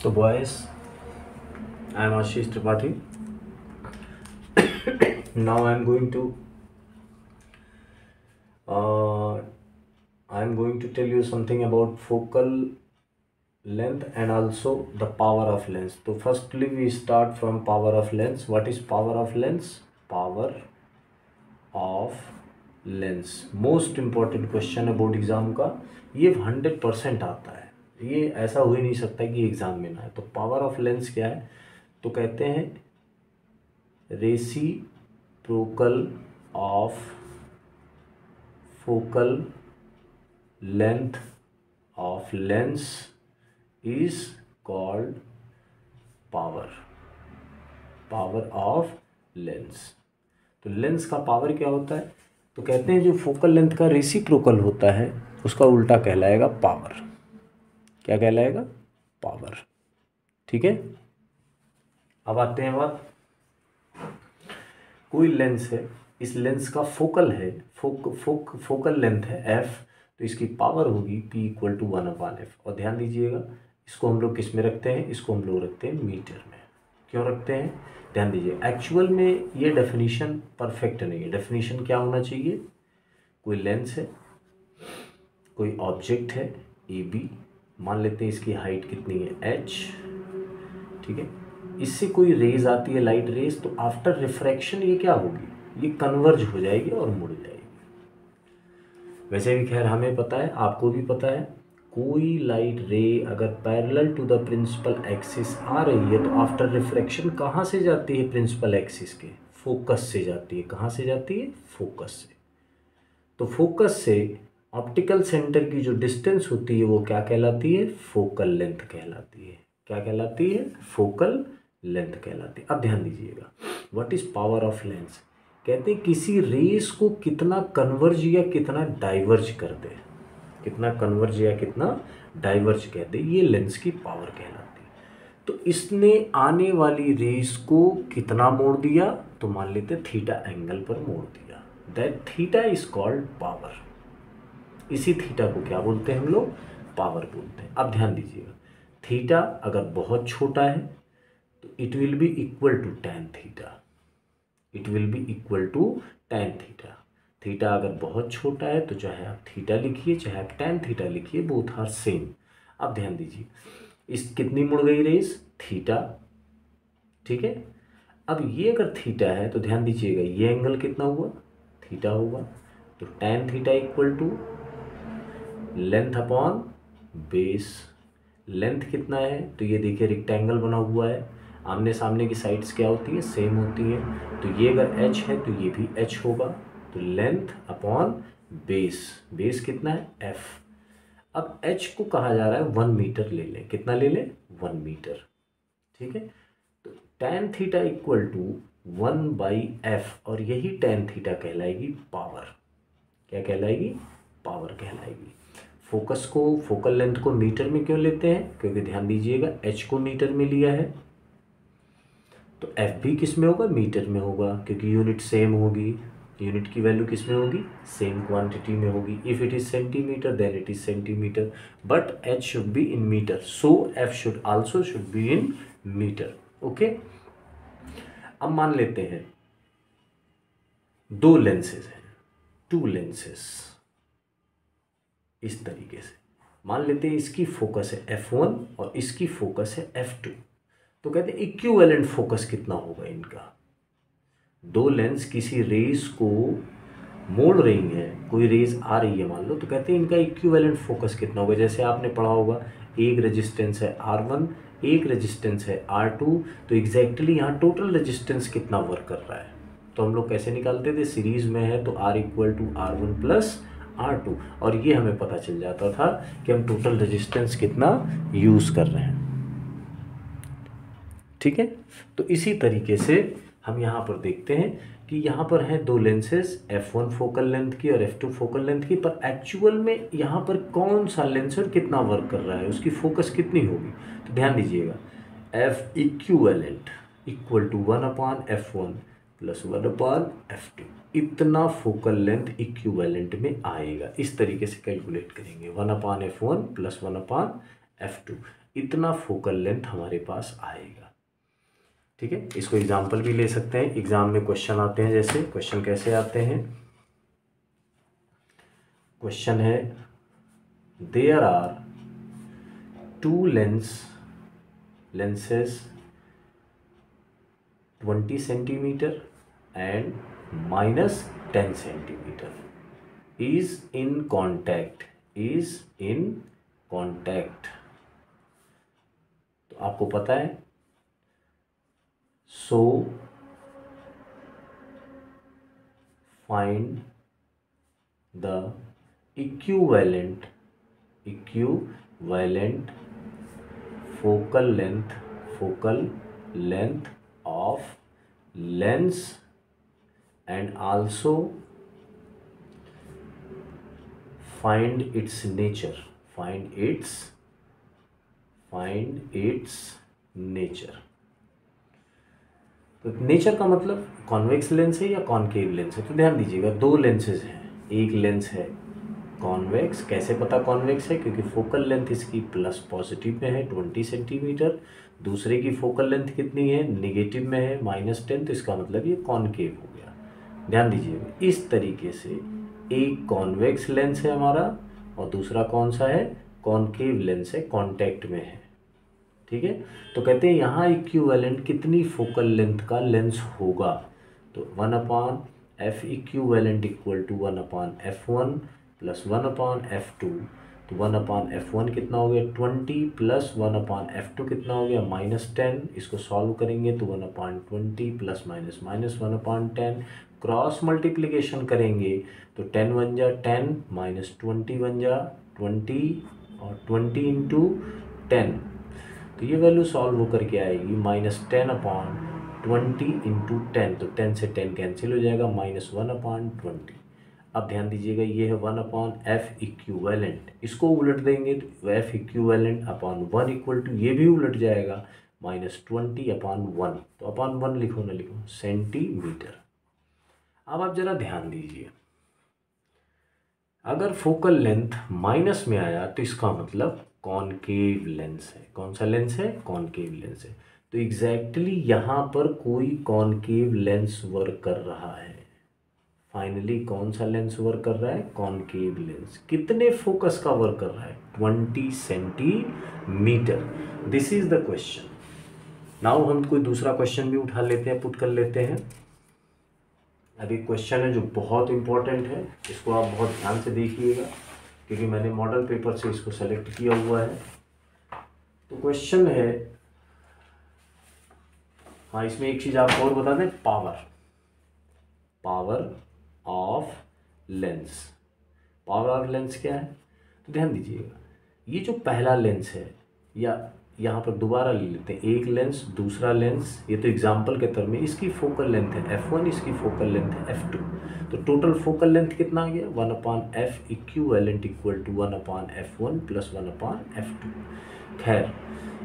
तो boys, I am Ashish Tripathi. Now I am going to tell you something about focal length and also the power of lens. So firstly we start from power of lens. What is power of lens? Power of lens most important question है board exam का. ये 100% आता है, ये ऐसा हो ही नहीं सकता कि एग्जाम में ना है. तो पावर ऑफ लेंस क्या है? तो कहते हैं reciprocal of focal length of lens is called power of lens. तो लेंस का पावर क्या होता है? तो कहते हैं जो फोकल लेंथ का रेसिप्रोकल होता है उसका उल्टा कहलाएगा पावर. क्या कहलाएगा? पावर. ठीक है. अब आते हैं बात, कोई लेंस है, इस लेंस का फोकल है, फोकल लेंथ है f, तो इसकी पावर होगी P इक्वल टू 1/f. और ध्यान दीजिएगा, इसको हम लोग किस में रखते हैं? इसको हम लोग रखते हैं मीटर में. क्यों रखते हैं? ध्यान दीजिए, एक्चुअल में ये डेफिनेशन परफेक्ट नहीं है. डेफिनेशन क्या होना चाहिए? कोई लेंस है, कोई ऑब्जेक्ट है AB, मान लेते हैं इसकी हाइट कितनी है h. ठीक है. इससे कोई रेज आती है, लाइट रेज, तो आफ्टर रिफ्रैक्शन ये क्या होगी? ये कन्वर्ज हो जाएगी और मुड़ जाएगी. वैसे भी खैर हमें पता है, आपको भी पता है, कोई लाइट रे अगर parallel to the principal axis आ रही है तो आफ्टर रिफ्रैक्शन कहाँ से जाती है? प्रिंसिपल एक्सिस के फोकस से जाती है. कहाँ से जाती है? फोकस से. तो फोकस से ऑप्टिकल सेंटर की जो डिस्टेंस होती है वो क्या कहलाती है? फोकल लेंथ कहलाती है. क्या कहलाती है? फोकल लेंथ कहलाती है. अब ध्यान दीजिएगा, what is power of lens? कहते हैं किसी रेस को कितना कन्वर्ज या कितना डाइवर्ज कर दे. कितना कन्वर्ज या कितना डाइवर्ज कहते हैं, ये लेंस की पावर कहलाती है. तो इसने आने वाली रेस को कितना मोड़ दिया? तो मान लेते थीटा एंगल पर मोड़ दिया. That theta is called power. इसी थीटा को क्या बोलते हैं हम लोग? पावर बोलते हैं. अब ध्यान दीजिएगा, थीटा अगर बहुत छोटा है तो it will be equal to tan theta. It will be equal to tan theta. Theta अगर बहुत छोटा है तो चाहे आप थीटा लिखिए चाहे आप tan थीटा लिखिए, बोथ आर सेम. अब ध्यान दीजिए, इस कितनी मुड़ गई रेस? थीटा. ठीक है. अब ये अगर थीटा है तो ध्यान दीजिएगा ये एंगल कितना हुआ? थीटा होगा. तो tan theta equal to length upon base. Length कितना है? तो ये देखिए रेक्टेंगल बना हुआ है, आमने सामने की साइड्स क्या होती है? सेम होती है. तो ये अगर h है तो ये भी h होगा. तो लेंथ अपॉन बेस. बेस कितना है? f. अब h को कहा जा रहा है 1 मीटर ले लें. कितना ले लें? 1 मीटर. ठीक है. तो tan theta equal to 1/f, और यही tan थीटा कहलाएगी पावर. क्या कहलाएगी? पावर कहलाएगी. फोकस को, फोकल लेंथ को मीटर में क्यों लेते हैं? क्योंकि ध्यान दीजिएगा h को मीटर में लिया है तो f भी किस में होगा? मीटर में होगा, क्योंकि यूनिट सेम होगी. यूनिट की वैल्यू किस में होगी? सेम क्वांटिटी में होगी. If it is centimetre then it is centimetre, but h should be in metre, so f should also should be in metre. Okay. अब मान लेते हैं दो लेंसेज हैं, टू लेंसेज. इस तरीके से मान लेते हैं इसकी फोकस है f1 और इसकी फोकस है f2. तो कहते हैं इक्विवेलेंट फोकस कितना होगा इनका? दो लेंस किसी रेस को मोड़ रही हैं, कोई रेस आ रही है मान लो, तो कहते हैं इनका इक्विवेलेंट फोकस कितना होगा? जैसे आपने पढ़ा होगा, एक रेजिस्टेंस है R1, एक रेजिस्टेंस है R2, तो एग्जैक्टली यहाँ टोटल रेजिस्टेंस कितना वर्क कर रहा है? तो हम लोग कैसे निकालते थे? सीरीज में है तो R equal to R1 plus R2, और ये हमें पता चल जाता था कि हम टोटल रेजिस्टेंस कितना यूज़ कर रहे हैं. ठीक है. तो इसी तरीके से हम यहाँ पर देखते हैं कि यहाँ पर हैं दो लेंसेज, f1 फोकल लेंथ की और f2 फोकल लेंथ की, पर एक्चुअल में यहाँ पर कौन सा लेंस और कितना वर्क कर रहा है, उसकी फोकस कितनी होगी? तो ध्यान दीजिएगा, f equivalent equal to 1/f1 plus 1/f2. इतना फोकल लेंथ इक्विवेलेंट में आएगा. इस तरीके से कैलकुलेट करेंगे, 1/f1 प्लस 1/f2. इतना फोकल लेंथ हमारे पास आएगा। ठीक है, इसको एग्जाम्पल भी ले सकते हैं, एग्जाम में क्वेश्चन आते हैं। जैसे क्वेश्चन कैसे आते हैं, क्वेश्चन है there are two lenses 20 centimeter and -10 centimeter is in contact, तो आपको पता है, so find the equivalent focal length of lens and also find its nature, तो नेचर का मतलब कॉन्वेक्स लेंस है या कॉनकेव लेंस है। तो ध्यान दीजिएगा, दो लेंसेज हैं, एक लेंस है कॉन्वेक्स। कैसे पता कॉन्वेक्स है, क्योंकि फोकल लेंथ इसकी प्लस पॉजिटिव में है 20 सेंटीमीटर, दूसरे की फोकल लेंथ कितनी है, नेगेटिव में है -10, तो इसका मतलब ये कॉनकेव हो गया। ध्यान दीजिएगा, इस तरीके से एक कॉन्वेक्स लेंस है हमारा और दूसरा कौन सा है, कॉनकेव लेंस है, कॉन्टैक्ट में है। ठीक है, तो कहते हैं यहाँ इक्विवेलेंट कितनी फोकल लेंथ का लेंस होगा, तो 1/f equivalent equal to 1/f1 plus 1/f2, तो 1/f1 कितना हो गया 20 प्लस 1/f2 कितना हो गया -10। इसको सॉल्व करेंगे तो 1/20 plus minus minus 1/10, cross multiplication करेंगे तो 10 बन जा 10 माइनस 20 बन जा 20 और 20 इंटू 10, तो ये वैल्यू सॉल्व होकर के आएगी -10/20 इंटू 10, तो 10 से 10 कैंसिल हो जाएगा, -1/20। अब ध्यान दीजिएगा, ये है 1/f इक्विवेलेंट, इसको उलट देंगे तो f equivalent upon 1 equal to, ये भी उलट जाएगा -20/1, तो अपॉन 1 लिखो ना लिखो, सेंटीमीटर। अब आप जरा ध्यान दीजिए, अगर फोकल लेंथ माइनस में आया तो इसका मतलब कॉनकेव लेंस है। कौन सा लेंस है, कॉनकेव लेंस है। तो एग्जैक्टली यहाँ पर कोई कॉनकेव लेंस वर्क कर रहा है। फाइनली कौन सा लेंस वर्क कर रहा है, कॉनकेव लेंस। कितने फोकस का वर्क कर रहा है, 20 centimetre. This is the question. Now हम कोई दूसरा क्वेश्चन भी उठा लेते हैं, पुट कर लेते हैं। अब एक क्वेश्चन है जो बहुत इंपॉर्टेंट है, इसको आप बहुत ध्यान से देखिएगा क्योंकि मैंने मॉडल पेपर से इसको सेलेक्ट किया हुआ है। तो क्वेश्चन है, हाँ इसमें एक चीज़ आपको और बता दें, power of lens. Power of lens क्या है, तो ध्यान दीजिएगा, ये जो पहला लेंस है, या यहाँ पर दोबारा ले लेते हैं, एक लेंस दूसरा लेंस, ये तो एग्जाम्पल के तरह में, इसकी फोकल लेंथ है f1, इसकी फोकल लेंथ है f2, तो टोटल फोकल लेंथ कितना आ गया 1/f equivalent equal to 1/f1 plus 1/f2। खैर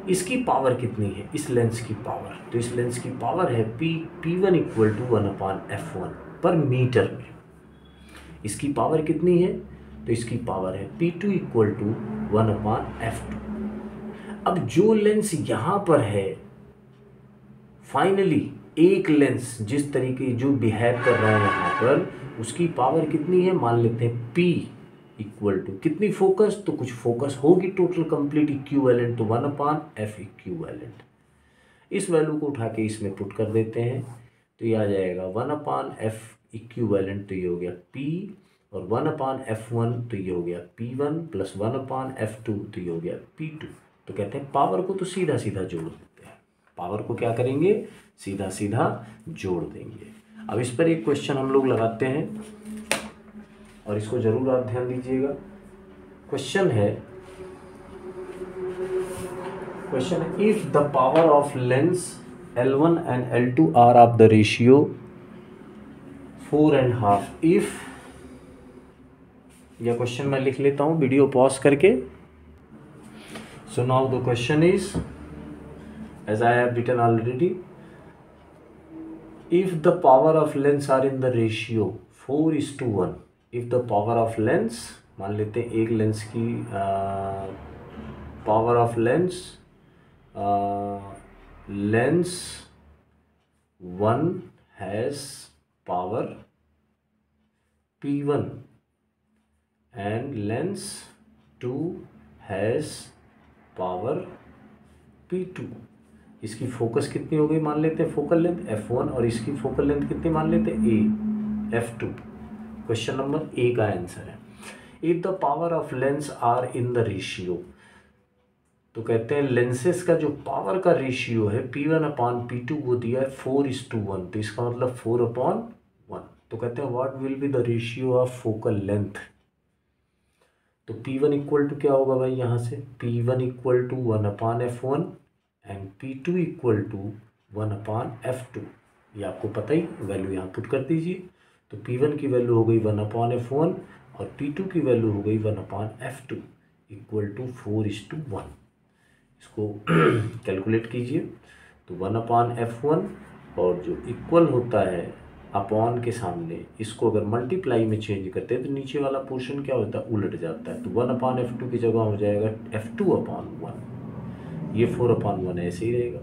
इसकी पावर कितनी है, इस लेंस की पावर, तो इस लेंस की पावर है P1 इक्वल टू 1/f1 पर मीटर में। इसकी पावर कितनी है, तो इसकी पावर है P2 इक्वल टू 1/f2। अब जो लेंस यहाँ पर है, फाइनली एक लेंस जिस तरीके जो बिहेव कर रहा है यहाँ पर, उसकी पावर कितनी है, मान लेते हैं P इक्वल टू कितनी फोकस, तो कुछ फोकस होगी टोटल कंप्लीट इक्विवेलेंट, तो 1/f इक्विवेलेंट। इस वैल्यू को उठा के इसमें पुट कर देते हैं तो ये आ जाएगा 1/f इक्विवेलेंट, तो ये हो गया P, और 1/f1 तो ये हो गया P1 प्लस 1/f2 तो ये हो गया P2। तो कहते हैं पावर को तो सीधा सीधा जोड़ देते हैं, पावर को क्या करेंगे, सीधा सीधा जोड़ देंगे। अब इस पर एक क्वेश्चन हम लोग लगाते हैं और इसको जरूर आप ध्यान दीजिएगा। क्वेश्चन है if the power of lens L1 and L2 are of the ratio 4.5, if, यह क्वेश्चन मैं लिख लेता हूँ वीडियो पॉज करके। So now the question is, as I have written already, if the power of lens are in the ratio 4:1, if the power of lens, मान लेते हैं एक लेंस की power of lens lens 1 has power P1 and lens 2 has power P2। इसकी focus कितनी हो गई मान लेते हैं, फोकल लेंथ f1, और इसकी फोकल लेंथ कितनी मान लेते हैं, a f2। Question number A का आंसर है if the power of lens are in the ratio. तो कहते हैं लेंसेस का जो पावर का रेशियो है P1/P2 वो दिया है 4:1, तो इसका मतलब 4/1। तो कहते हैं what will be the ratio of focal length. तो P1 इक्वल टू क्या होगा भाई, यहाँ से P1 equal to 1/f1 and P2 equal to 1/f2। ये आपको पता ही, वैल्यू यहाँ पुट कर दीजिए। तो P1 की वैल्यू हो गई 1/f1 और P2 की वैल्यू हो गई 1/f2 इक्वल टू 4:1। इसको कैलकुलेट कीजिए। तो 1/f1 और जो इक्वल होता है अपॉन के सामने, इसको अगर मल्टीप्लाई में चेंज करते हैं तो नीचे वाला पोर्शन क्या होता है, उलट जाता है। तो 1/f2 की जगह हो जाएगा f2/1। ये 4/1 ऐसे ही रहेगा।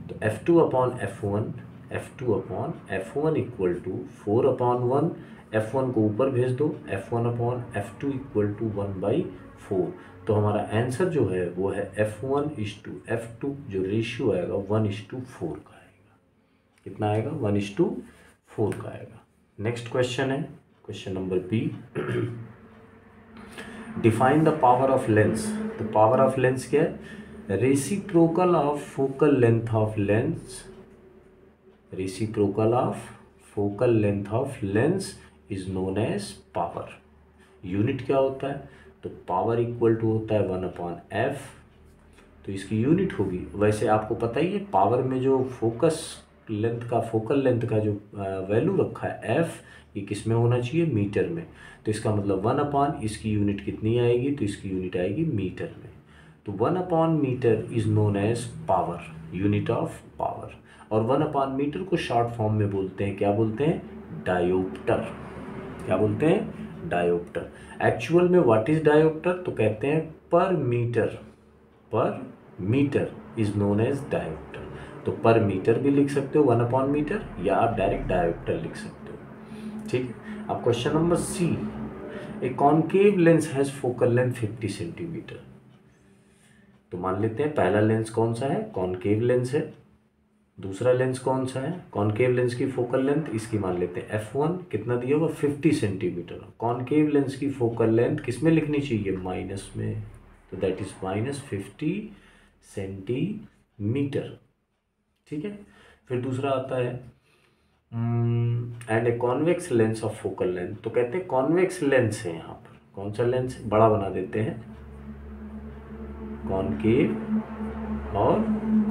तो f2/f1 f2/f1 equal to 4/1। f1 को ऊपर भेज दो, f1/f2 इक्वल टू 1/4। तो हमारा आंसर जो है वो है f1:f2, जो रेशियो आएगा 1:4 का आएगा। कितना आएगा, 1:4 का आएगा। नेक्स्ट क्वेश्चन है question number B. Define the power of lens. तो पावर ऑफ लेंस क्या है, reciprocal of focal length of lens. Reciprocal of focal length of lens is known as power. Unit क्या होता है, तो पावर इक्वल टू होता है 1/f। तो इसकी यूनिट होगी, वैसे आपको पता ही है पावर में जो फोकस लेंथ का, फोकल लेंथ का जो वैल्यू रखा है f, ये किस में होना चाहिए, मीटर में। तो इसका मतलब 1/, इसकी यूनिट कितनी आएगी, तो इसकी यूनिट आएगी मीटर में। तो 1/मीटर is known as power, unit of power. और 1/मीटर को शॉर्ट फॉर्म में बोलते हैं, क्या बोलते हैं, डायोप्टर। क्या बोलते हैं, डायोप्टर। एक्चुअल में व्हाट इज डायोप्टर, तो कहते हैं per metre is known as dioptre. तो पर मीटर भी लिख सकते हो 1/मीटर, या आप डायरेक्ट डायोप्टर लिख सकते हो। ठीक है। अब question number C, a concave lens has focal length 50 centimetre. तो मान लेते हैं पहला लेंस कौन सा है, कॉनकेव लेंस है। दूसरा लेंस कौन सा है, कॉनकेव लेंस की फोकल लेंथ इसकी मान लेते हैं f1, कितना दिया हुआ 50 सेंटीमीटर। कॉनकेव लेंस की फोकल लेंथ किस में लिखनी चाहिए, माइनस में। तो दैट इज -50 सेंटीमीटर। ठीक है। फिर दूसरा आता है and a convex lens of focal length. तो कहते हैं कॉन्वेक्स लेंस है, यहाँ पर कौन सा लेंस, बड़ा बना देते हैं, कॉनकेव और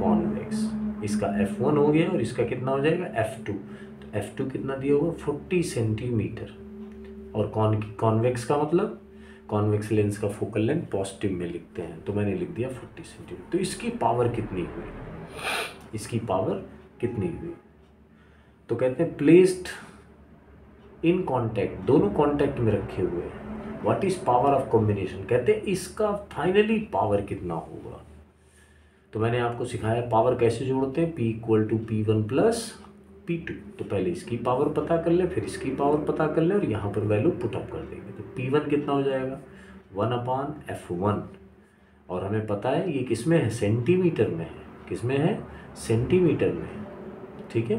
कॉन्वेक्स। इसका f1 हो गया और इसका कितना हो जाएगा f2। तो f2 कितना दिया होगा 40 सेंटीमीटर। और कॉन्वेक्स का मतलब, कॉन्वेक्स लेंस का फोकल लेंथ पॉजिटिव में लिखते हैं, तो मैंने लिख दिया 40 सेंटीमीटर। तो इसकी पावर कितनी हुई, इसकी पावर कितनी हुई। तो कहते हैं प्लेस्ड इन कॉन्टैक्ट, दोनों कॉन्टैक्ट में रखे हुए हैं। What is power of combination, कहते हैं इसका फाइनली पावर कितना होगा। तो मैंने आपको सिखाया पावर कैसे जोड़ते हैं, P = P1 + P2। तो पहले इसकी पावर पता कर ले, फिर इसकी पावर पता कर ले, और यहाँ पर वैल्यू पुट अप कर देंगे। तो P1 कितना हो जाएगा 1/f1, और हमें पता है ये किस में है, सेंटीमीटर में है। किस में है, सेंटीमीटर में है। ठीक है।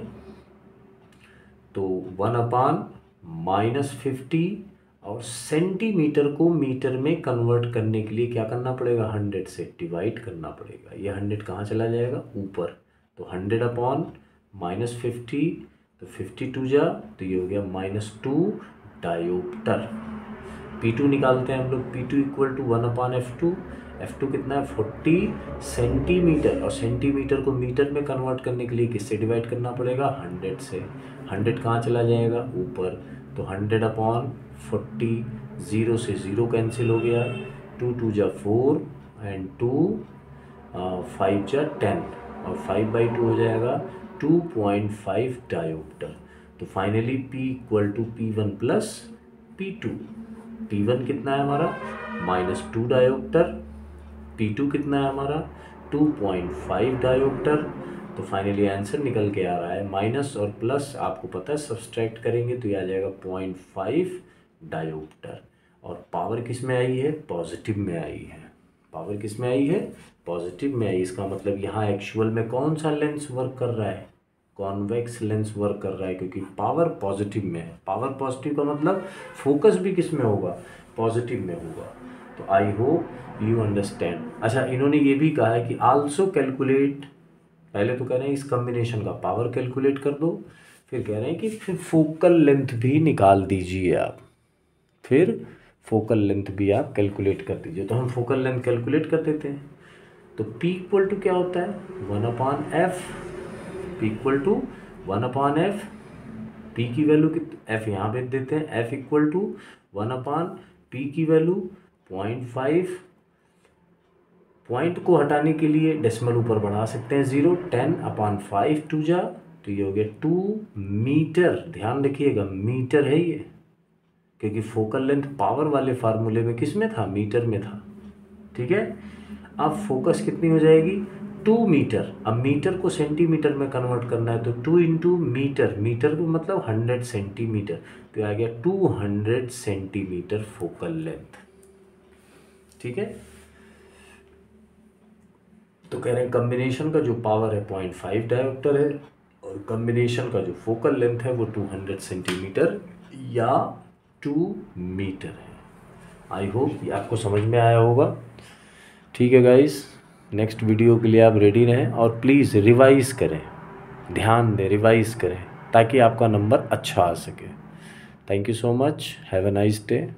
तो 1/-50, और सेंटीमीटर को मीटर में कन्वर्ट करने के लिए क्या करना पड़ेगा, 100 से डिवाइड करना पड़ेगा। ये 100 कहाँ चला जाएगा, ऊपर। तो 100/-50, तो 52 जा, तो ये हो गया -2 डायोप्टर। P2 निकालते हैं हम लोग, P2 = 1/f2। f2 कितना है 40 सेंटीमीटर, और सेंटीमीटर को मीटर में कन्वर्ट करने के लिए किससे डिवाइड करना पड़ेगा, 100 से। 100 कहाँ चला जाएगा, ऊपर। तो 100/40, 0 से 0 कैंसिल हो गया, 2 × 2 = 4 एंड 2 5 × 10, और 5/2 हो जाएगा 2.5 डायोप्टर। तो finally P = P1 + P2। P1 कितना है हमारा -2 डायोप्टर, P2 कितना है हमारा 2.5 डायोप्टर। तो फाइनली आंसर निकल के आ रहा है, माइनस और प्लस आपको पता है सब्सट्रैक्ट करेंगे तो ये आ जाएगा 0.5 डायोप्टर। और पावर किस में आई है, पॉजिटिव में आई है। पावर किस में आई है, पॉजिटिव में आई। इसका मतलब यहाँ एक्चुअल में कौन सा लेंस वर्क कर रहा है, कॉन्वेक्स लेंस वर्क कर रहा है, क्योंकि पावर पॉजिटिव में है। पावर पॉजिटिव का मतलब फोकस भी किस में होगा, पॉजिटिव में होगा। तो आई होप यू अंडरस्टैंड। अच्छा, इन्होंने ये भी कहा है कि आल्सो कैलकुलेट, पहले तो कह रहे हैं इस कॉम्बिनेशन का पावर कैलकुलेट कर दो, फिर कह रहे हैं कि फिर फोकल लेंथ भी निकाल दीजिए आप, फिर फोकल लेंथ भी आप कैलकुलेट कर दीजिए। तो हम फोकल लेंथ कैलकुलेट कर देते हैं। तो P इक्वल टू क्या होता है, 1/f। P equal to 1/f। P की वैल्यू F यहाँ भेज देते हैं, F इक्वल टू 1/P की वैल्यू 0.5। पॉइंट को हटाने के लिए डेसिमल ऊपर बढ़ा सकते हैं 0, 10/5 टू जा, तो ये हो गया 2 मीटर। ध्यान रखिएगा मीटर है ये, क्योंकि फोकल लेंथ पावर वाले फार्मूले में किस में था, मीटर में था। ठीक है, अब फोकस कितनी हो जाएगी, 2 मीटर। अब मीटर को सेंटीमीटर में कन्वर्ट करना है तो 2 इंटू मीटर, मीटर को मतलब 100 सेंटीमीटर, तो आ गया 200 सेंटीमीटर फोकल लेंथ। ठीक है, तो कह रहे हैं कॉम्बिनेशन का जो पावर है 0.5 डायोप्टर है, और कॉम्बिनेशन का जो फोकल लेंथ है वो 200 सेंटीमीटर या 2 मीटर है। आई होप ये आपको समझ में आया होगा। ठीक है गाइस, नेक्स्ट वीडियो के लिए आप रेडी रहें और प्लीज़ रिवाइज़ करें, ध्यान दें, रिवाइज़ करें ताकि आपका नंबर अच्छा आ सके। Thank you so much, have a nice day.